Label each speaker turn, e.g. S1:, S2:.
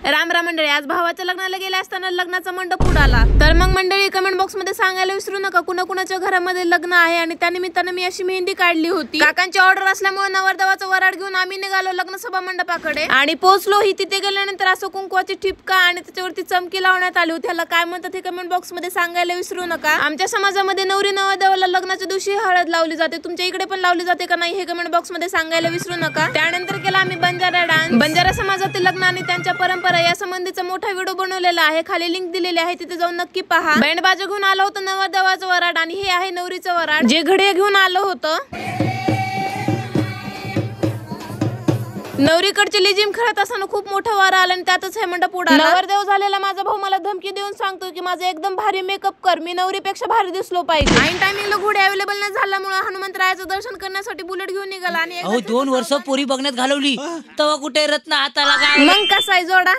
S1: राम राम मंडळी, आज भावाच्या लग्नाला गेले असताना लग्नाचा मंडप उडाला. तर मग मंडळी कमेंट बॉक्स मध्ये सांगायला विसरू नका कुणाकुणाच्या घरामध्ये लग्न आहे आणि त्यानिमित्तानं मी अशी मेहंदी काढली होती. काकांची ऑर्डर असल्यामुळे नवरदेवाचं वराड घेऊन आम्ही निघालो लग्न सभा मंडपाकडे आणि पोहोचलो. ही तिथे गेल्यानंतर असं कुंकवाची ठिपका आणि त्याच्यावरती चमकी लावण्यात आली होती. ह्याला काय म्हणतात हे कमेंट बॉक्स मध्ये सांगायला विसरू नका. आमच्या समाजामध्ये नवरी नवरदेवाला लग्नाच्या दिवशी हळद लावली जाते. तुमच्या इकडे पण लावली जाते का नाही हे कमेंट बॉक्स मध्ये सांगायला विसरू नका. त्यानंतर केला आम्ही बंजारा डान्स. बंजारा समाजातील लग्न आणि त्यांच्या परंपरा या संबंधीचा मोठा व्हिडिओ बनवलेला आहे. खाली लिंक दिलेली आहे, तिथे जाऊन नक्की पहा. बँड बाजा घेऊन आलो होतं नवरदेवाचं वराड आणि हे आहे नवरीचं वराड जे घडे घेऊन आलो होतं. नवरीकडचे लिजिम खेळत असताना खूप मोठं वारा आला आणि त्यातच हे मंडप उडाला. नवरदेव झालेला माझा भाऊ मला धमकी देऊन सांगतो की माझं एकदम भारी मेकअप कर, मी नवरीपेक्षा भारी दिसलो पाहिजे. ऐन टायमिंगला घोडे अवेलेबल नाही झाल्यामुळे हनुमंतरायाचं दर्शन करण्यासाठी बुलेट घेऊन निघाला आणि
S2: 2 वर्ष पोरी बघण्यात घालवली तेव्हा कुठे रत्न हाताला काय
S1: मग कसा आहे जोडा.